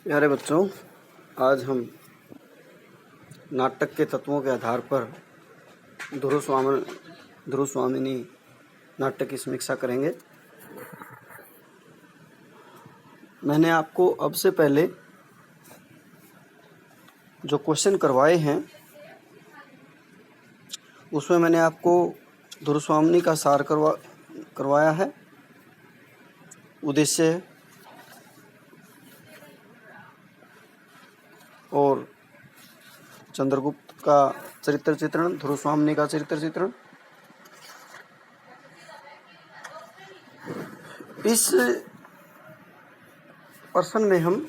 प्यारे बच्चों, आज हम नाटक के तत्वों के आधार पर ध्रुव स्वामिनी नाटक की समीक्षा करेंगे। मैंने आपको अब से पहले जो क्वेश्चन करवाए हैं उसमें मैंने आपको ध्रुव स्वामिनी का सार करवाया है, उद्देश्य है और चंद्रगुप्त का चरित्र चित्रण, ध्रुव स्वामिनी का चरित्र चित्रण। इस प्रश्न में हम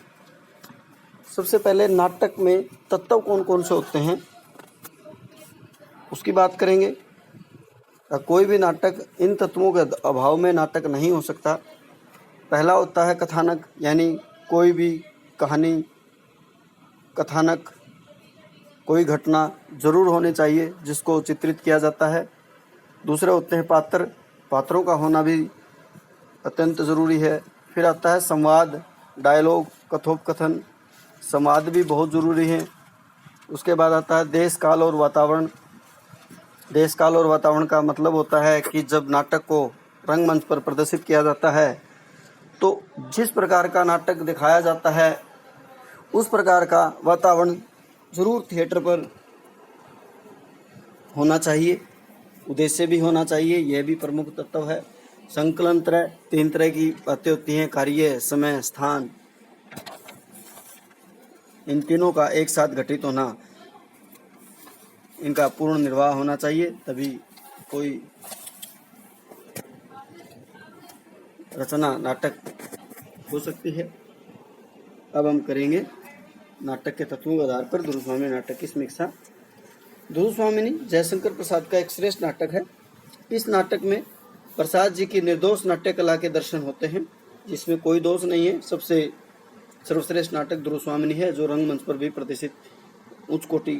सबसे पहले नाटक में तत्व कौन कौन से होते हैं उसकी बात करेंगे। कोई भी नाटक इन तत्वों के अभाव में नाटक नहीं हो सकता। पहला होता है कथानक, यानी कोई भी कहानी, कथानक, कोई घटना जरूर होनी चाहिए जिसको चित्रित किया जाता है। दूसरे होते हैं पात्र, पात्रों का होना भी अत्यंत ज़रूरी है। फिर आता है संवाद, डायलॉग, कथोपकथन, संवाद भी बहुत ज़रूरी है। उसके बाद आता है देश, काल और वातावरण। देश, काल और वातावरण का मतलब होता है कि जब नाटक को रंगमंच पर प्रदर्शित किया जाता है तो जिस प्रकार का नाटक दिखाया जाता है उस प्रकार का वातावरण जरूर थिएटर पर होना चाहिए। उद्देश्य भी होना चाहिए, यह भी प्रमुख तत्व है। संकलन तीन तरह की बातें होती हैं, कार्य, समय, स्थान। इन तीनों का एक साथ घटित होना, इनका पूर्ण निर्वाह होना चाहिए, तभी कोई रचना नाटक हो सकती है। अब हम करेंगे नाटक के तत्वों के आधार पर ध्रुव स्वामिनी नाटक की समीक्षा। ध्रुव स्वामिनी जयशंकर प्रसाद का एक श्रेष्ठ नाटक है। इस नाटक में प्रसाद जी की निर्दोष नाट्य कला के दर्शन होते हैं, जिसमें कोई दोष नहीं है। सबसे सर्वश्रेष्ठ नाटक ध्रुव स्वामिनी है, जो रंगमंच पर भी प्रतिष्ठित उच्च कोटि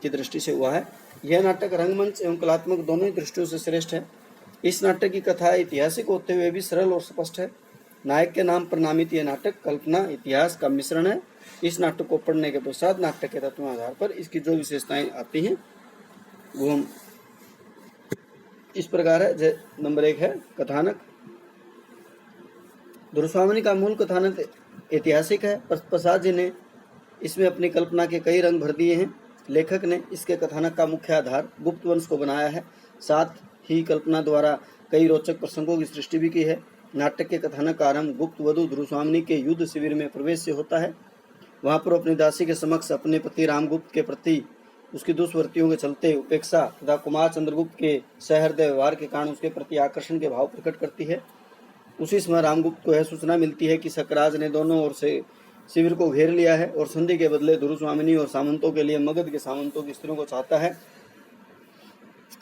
की दृष्टि से हुआ है। यह नाटक रंगमंच एवं कलात्मक दोनों ही दृष्टियों से श्रेष्ठ है। इस नाटक की कथा ऐतिहासिक होते हुए भी सरल और स्पष्ट है। नायक के नाम पर नामित यह नाटक कल्पना इतिहास का मिश्रण है। इस नाटक को पढ़ने के पश्चात नाटक के तत्वों आधार पर इसकी जो विशेषताएं आती हैं वो हम इस प्रकार है। नंबर 1 है कथानक। ध्रुव स्वामिनी का मूल कथानक ऐतिहासिक है। प्रसाद जी ने इसमें अपनी कल्पना के कई रंग भर दिए हैं। लेखक ने इसके कथानक का मुख्य आधार गुप्त वंश को बनाया है, साथ ही कल्पना द्वारा कई रोचक प्रसंगों की सृष्टि भी की है। नाटक के कथानक का आरंभ गुप्त वधू ध्रुव स्वामिनी के युद्ध शिविर में प्रवेश से होता है। वहां पर अपनी दासी के समक्ष अपने पति रामगुप्त के प्रति उसकी दुष्वृत्तियों के चलते उपेक्षा तथा कुमार चंद्रगुप्त के सहृदय व्यवहार के कारण उसके प्रति आकर्षण के भाव प्रकट करती है। उसी समय रामगुप्त को यह सूचना मिलती है कि सकराज ने दोनों ओर से शिविर को घेर लिया है और संधि के बदले ध्रुव स्वामिनी और सामंतों के लिए मगध के सामंतों की स्त्रियों को चाहता है।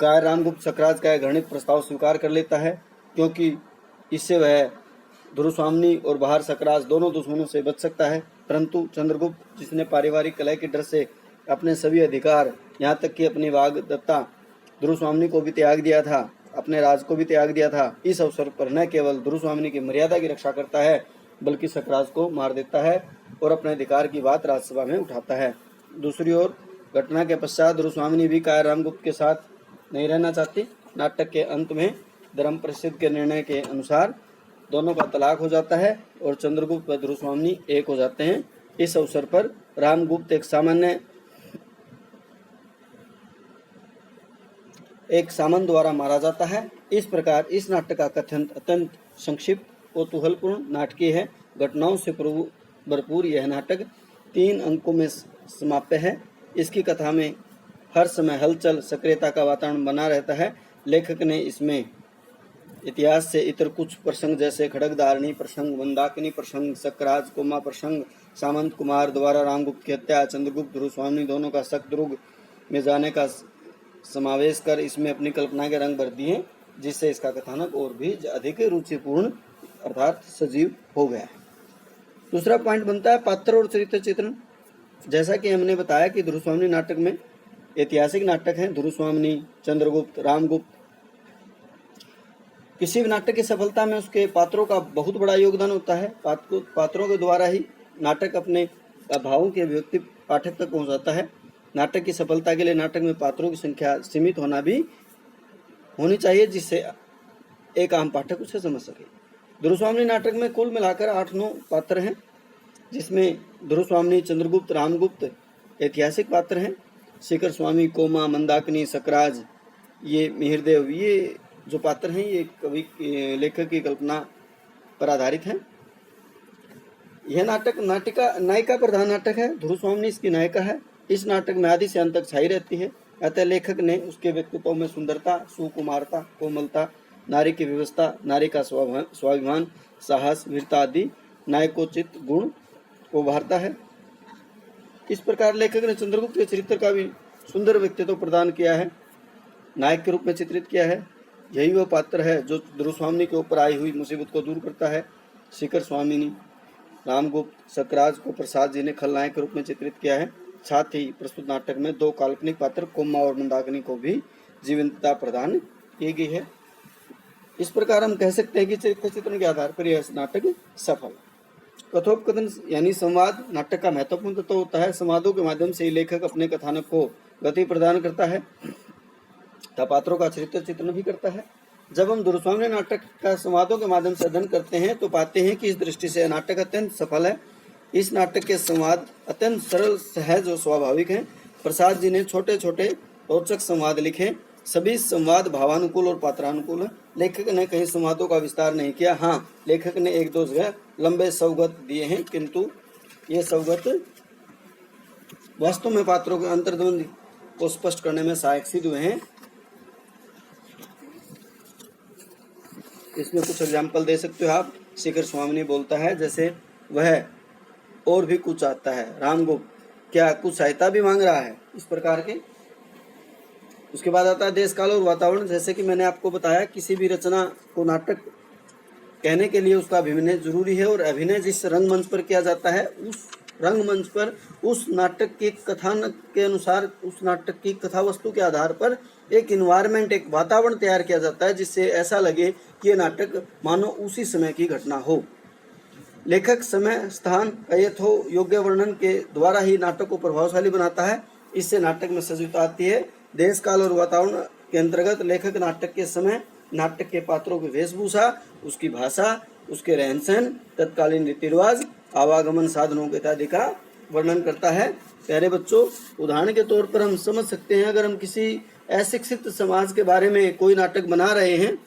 रामगुप्त सकराज का घृणित प्रस्ताव स्वीकार कर लेता है, क्योंकि इससे वह ध्रुव स्वामिनी और बाहर सकराज दोनों दुश्मनों से बच सकता है। परंतु चंद्रगुप्त, जिसने पारिवारिक कलह के डर से अपने सभी अधिकार, यहाँ तक कि अपनी वाग्दत्ता ध्रुव स्वामिनी को भी त्याग दिया था, अपने राज को भी त्याग दिया था, इस अवसर पर न केवल ध्रुव स्वामिनी की मर्यादा की रक्षा करता है बल्कि सकराज को मार देता है और अपने अधिकार की बात राज्यसभा में उठाता है। दूसरी ओर घटना के पश्चात ध्रुव स्वामिनी भी रामगुप्त के साथ नहीं रहना चाहती। नाटक के अंत में धर्म परिषद के निर्णय के अनुसार दोनों का तलाक हो जाता है और चंद्रगुप्त व ध्रुव स्वामिनी एक हो जाते हैं। इस अवसर पर रामगुप्त एक सामंत द्वारा मारा जाता है। इस प्रकार इस नाटक का कथन अत्यंत संक्षिप्त कौतूहलपूर्ण नाटकीय है। घटनाओं से भरपूर यह नाटक 3 अंकों में समाप्य है। इसकी कथा में हर समय हलचल, सक्रियता का वातावरण बना रहता है। लेखक ने इसमें इतिहास से इतर कुछ प्रसंग जैसे खड्गधारणी प्रसंग, मंदाकिनी प्रसंग, सकराज कोमा प्रसंग, सामंत कुमार द्वारा रामगुप्त की हत्या, चंद्रगुप्त ध्रुव स्वामिनी दोनों का सकदुर्ग में जाने का समावेश कर इसमें अपनी कल्पना के रंग भर दिए, जिससे इसका कथानक और भी अधिक रुचिपूर्ण अर्थात सजीव हो गया है। दूसरा पॉइंट बनता है पात्र और चरित्र चित्रण। जैसा कि हमने बताया कि ध्रुव स्वामिनी नाटक में ऐतिहासिक नाटक है। ध्रुव स्वामिनी, चंद्रगुप्त, रामगुप्त। किसी भी नाटक की सफलता में उसके पात्रों का बहुत बड़ा योगदान होता है। पात्रों के द्वारा ही नाटक अपने भावों की अभिव्यक्ति पाठक तक पहुंचाता है। नाटक की सफलता के लिए नाटक में पात्रों की संख्या सीमित होनी चाहिए, जिससे एक आम पाठक उसे समझ सके। ध्रुवस्वामिनी नाटक में कुल मिलाकर 8-9 पात्र हैं, जिसमें ध्रुवस्वामिनी, चंद्रगुप्त, रामगुप्त ऐतिहासिक पात्र हैं। शिखर स्वामी, कोमा, मंदाकिनी, सकराज, ये मिहिरदेव, ये जो पात्र हैं ये कवि लेखक की कल्पना पर आधारित हैं। यह नाटक नायिका प्रधान नाटक है। ध्रुवस्वामिनी इसकी नायिका है। इस नाटक में आदि से अंत तक छाई रहती है। अतः लेखक ने उसके व्यक्तित्व में सुंदरता, सुकुमारता, कोमलता, नारी की व्यवस्था, नारी का स्वाभिमान, साहस, वीरता आदि नायकोचित गुण को उभारता है। इस प्रकार लेखक ने चंद्रगुप्त के चरित्र का भी सुंदर व्यक्तित्व प्रदान किया है, नायक के रूप में चित्रित किया है। यही वह पात्र है जो ध्रुवस्वामिनी के ऊपर आई हुई मुसीबत को दूर करता है। शिखर स्वामिनी, रामगुप्त, सकराज को प्रसाद जी ने खलनायक के रूप में चित्रित किया है। साथ ही प्रस्तुत नाटक में 2 काल्पनिक पात्र कोमा और मंदाकिनी को भी जीवंतता प्रदान की गई है। इस प्रकार हम कह सकते हैं कि चरित्र चित्रण के आधार पर यह नाटक सफल। कथोपकथन यानी संवाद नाटक का महत्वपूर्ण तत्व होता है। संवादों के माध्यम से लेखक अपने कथानक को गति प्रदान करता है तथा पात्रों का चरित्र चित्रण भी करता है। जब हम ध्रुवस्वामिनी नाटक का संवादों के माध्यम से अध्ययन करते हैं तो पाते हैं कि इस दृष्टि से नाटक अत्यंत सफल है। इस नाटक के संवाद अत्यंत सरल, सहज और स्वाभाविक हैं। प्रसाद जी ने छोटे छोटे रोचक संवाद लिखे। सभी संवाद भावानुकूल और पात्रानुकूल है। लेखक ने कहीं संवादों का विस्तार नहीं किया। हाँ, लेखक ने 1-2 जगह लंबे सौगत दिए हैं, किंतु ये सौगत वास्तव में पात्रों के अंतर्द्वंद को स्पष्ट करने में सहायक सिद्ध हुए हैं। इसमें कुछ एग्जाम्पल दे सकते हो आप। शिखर स्वामिनी बोलता है जैसे वह और भी कुछ आता है। रामगुप्त क्या कुछ सहायता भी मांग रहा है, इस प्रकार के। उसके बाद आता है देश काल और वातावरण। जैसे कि मैंने आपको बताया, किसी भी रचना को नाटक कहने के लिए उसका अभिनय जरूरी है, और अभिनय जिस रंगमंच पर किया जाता है उस रंगमंच पर उस नाटक के कथानक के अनुसार, उस नाटक की कथा वस्तु के आधार पर एक इन्वायरमेंट, एक वातावरण तैयार किया जाता है, जिससे ऐसा लगे कि ये नाटक मानो उसी समय की घटना हो। लेखक समय, स्थान का यथो योग्य वर्णन के द्वारा ही नाटक को प्रभावशाली बनाता है। इससे नाटक में सजीवता आती है। देश काल और वातावरण के अंतर्गत लेखक नाटक के समय, नाटक के पात्रों की वेशभूषा, उसकी भाषा, उसके रहन सहन, तत्कालीन रीति रिवाज, आवागमन साधनों के इत्यादि का वर्णन करता है। प्यारे बच्चों, उदाहरण के तौर पर हम समझ सकते हैं, अगर हम किसी अशिक्षित समाज के बारे में कोई नाटक बना रहे हैं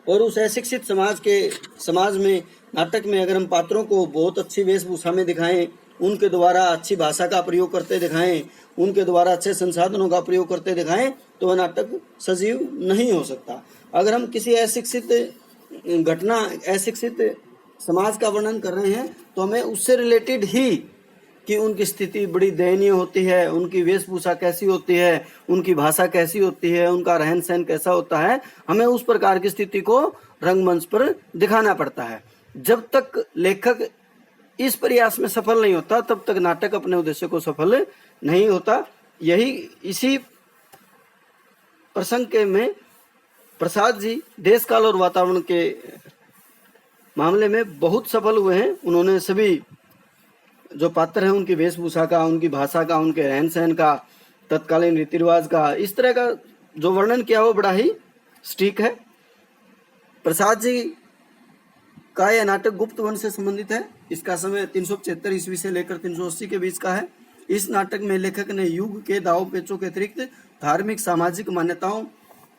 और उस अशिक्षित समाज में नाटक में अगर हम पात्रों को बहुत अच्छी वेशभूषा में दिखाएं, उनके द्वारा अच्छी भाषा का प्रयोग करते दिखाएं, उनके द्वारा अच्छे संसाधनों का प्रयोग करते दिखाएं, तो वह नाटक सजीव नहीं हो सकता। अगर हम किसी अशिक्षित घटना, अशिक्षित समाज का वर्णन कर रहे हैं तो हमें उससे रिलेटेड ही कि उनकी स्थिति बड़ी दयनीय होती है, उनकी वेशभूषा कैसी होती है, उनकी भाषा कैसी होती है, उनका रहन सहन कैसा होता है, हमें उस प्रकार की स्थिति को रंगमंच पर दिखाना पड़ता है। जब तक लेखक इस प्रयास में सफल नहीं होता तब तक नाटक अपने उद्देश्य को सफल नहीं होता। इसी प्रसंग के में प्रसाद जी देश काल और वातावरण के मामले में बहुत सफल हुए हैं। उन्होंने सभी जो पात्र हैं उनकी वेशभूषा का, उनकी भाषा का, उनके रहन सहन का, तत्कालीन रीति रिवाज का, इस तरह का जो वर्णन किया वो बड़ा ही सटीक है। प्रसाद जी का यह नाटक गुप्त वंश से संबंधित है। इसका समय 375 ईस्वी से लेकर 380 के बीच का है। इस नाटक में लेखक ने युग के दाव पेचों के अतिरिक्त धार्मिक, सामाजिक मान्यताओं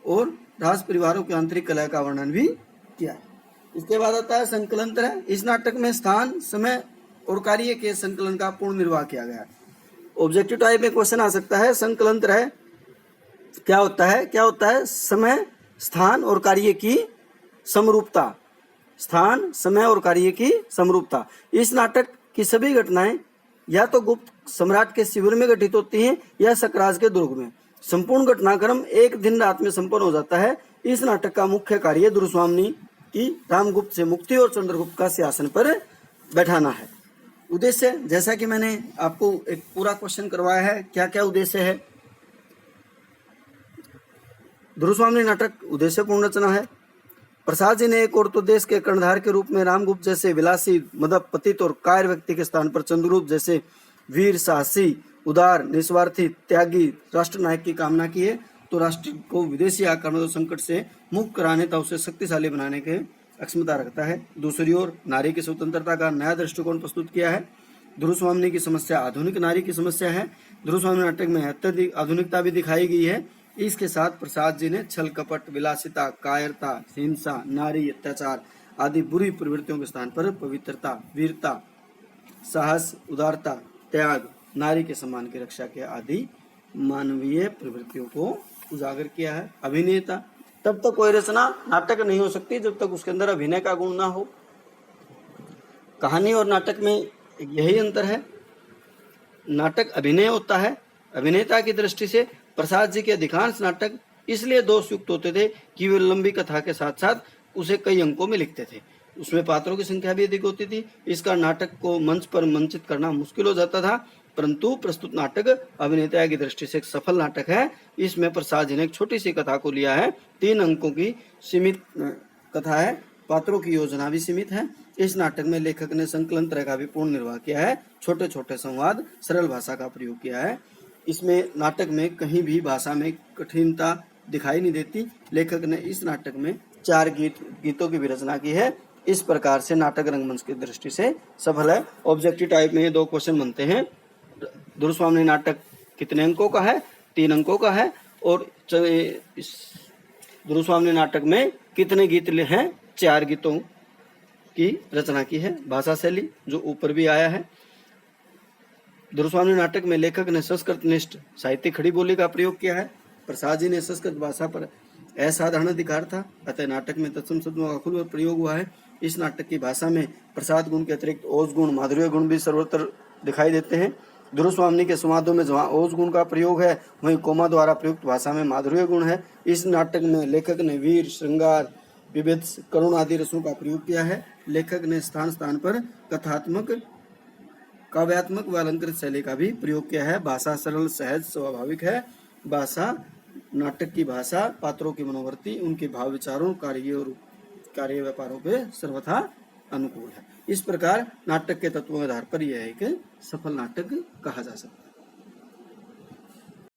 और राज परिवारों की आंतरिक कला का वर्णन भी किया। इसके बाद आता है संकलन तरह। इस नाटक में स्थान, समय और कार्य के संकलन का पूर्ण निर्वाह किया गया है। ऑब्जेक्टिव टाइप में क्वेश्चन आ सकता है, संकलन तरह क्या होता है? क्या होता है? समय, स्थान और कार्य की समरूपता। स्थान, समय और कार्य की समरूपता। इस नाटक की सभी घटनाएं या तो गुप्त सम्राट के शिविर में घटित होती हैं या सकराज के दुर्ग में। संपूर्ण घटनाक्रम एक दिन रात में संपन्न हो जाता है। इस नाटक का मुख्य कार्य ध्रुवस्वामिनी की रामगुप्त से मुक्ति और चंद्रगुप्त का सिंहासन पर बैठाना है। उद्देश्य, जैसा कि मैंने आपको एक पूरा क्वेश्चन करवाया है, क्या क्या उद्देश्य है। ध्रुवस्वामिनी नाटक उद्देश्यपूर्ण रचना है। प्रसाद जी ने एक और तो देश के कर्णधार के रूप में रामगुप्त जैसे विलासी, मदप, पतित और कायर व्यक्ति के स्थान पर चंद्रगुप्त जैसे वीर, साहसी, उदार, निस्वार्थी, त्यागी राष्ट्र नायक की कामना की है। तो राष्ट्र को विदेशी आक्रमण और संकट से मुक्त कराने तथा उसे शक्तिशाली बनाने के अक्षमता रखता है। दूसरी ओर नारी की स्वतंत्रता का नया दृष्टिकोण प्रस्तुत किया है। ध्रुवस्वामिनी की समस्या आधुनिक नारी की समस्या है। ध्रुवस्वामिनी नाटक में अत्यधिक आधुनिकता भी दिखाई गई है। इसके साथ प्रसाद जी ने छल कपट, विलासिता, कायरता, हिंसा, नारी अत्याचार आदि बुरी प्रवृत्तियों के स्थान पर पवित्रता, वीरता, साहस, उदारता, त्याग, नारी के सम्मान की रक्षा के आदि मानवीय प्रवृत्तियों को उजागर किया है। अभिनेता, तब तक कोई रचना नाटक नहीं हो सकती जब तक उसके अंदर अभिनय का गुण ना हो। कहानी और नाटक में यही अंतर है। नाटक अभिनय होता है। अभिनेता की दृष्टि से प्रसाद जी के अधिकांश नाटक इसलिए दोषयुक्त होते थे कि वे लंबी कथा के साथ साथ उसे कई अंकों में लिखते थे। उसमें पात्रों की संख्या भी अधिक होती थी। इसका नाटक को मंच पर मंचित करना मुश्किल हो जाता था। परंतु प्रस्तुत नाटक अभिनेता की दृष्टि से एक सफल नाटक है। इसमें प्रसाद जी ने एक छोटी सी कथा को लिया है। 3 अंकों की सीमित कथा है। पात्रों की योजना भी सीमित है। इस नाटक में लेखक ने संकलन तरह का भी पूर्ण निर्वाह किया है। छोटे छोटे संवाद, सरल भाषा का प्रयोग किया है। इसमें नाटक में कहीं भी भाषा में कठिनता दिखाई नहीं देती। लेखक ने इस नाटक में 4 गीतों की भी रचना की है। इस प्रकार से नाटक रंगमंच की दृष्टि से सफल है। ऑब्जेक्टिव टाइप में ये 2 क्वेश्चन बनते हैं। ध्रुवस्वामिनी नाटक कितने अंकों का है? 3 अंकों का है। और इस ध्रुवस्वामिनी नाटक में कितने गीत हैं? 4 गीतों की रचना की है। भाषा शैली जो ऊपर भी आया है। ध्रुवस्वामिनी नाटक में लेखक ने संस्कृत निष्ठ साहित्यिक खड़ी बोली का प्रयोग किया है। प्रसाद जी ने संस्कृत भाषा पर असाधारण अधिकार था, अतः नाटक में तत्सम शब्दों का खुलकर प्रयोग हुआ है। इस नाटक की भाषा में प्रसाद गुण के अतिरिक्त ओज गुण, माधुर्य गुण भी सर्वत्र दिखाई देते हैं। ध्रुवस्वामिनी के संवादों में जहाँ ओज गुण का प्रयोग है, वहीं कोमा द्वारा प्रयुक्त भाषा में माधुर्य गुण है। इस नाटक में लेखक ने वीर, श्रृंगार, विविध, करुण आदि रसों का प्रयोग किया है। लेखक ने स्थान स्थान पर कथात्मक, काव्यात्मक व अलंकृत शैली का भी प्रयोग किया है। भाषा सरल, सहज, स्वाभाविक है। भाषा, नाटक की भाषा पात्रों की मनोवृत्ति, उनके भाव विचारों, कार्य व्यापारों पे सर्वथा अनुकूल है। इस प्रकार नाटक के तत्वों के आधार पर यह एक सफल नाटक कहा जा सकता है।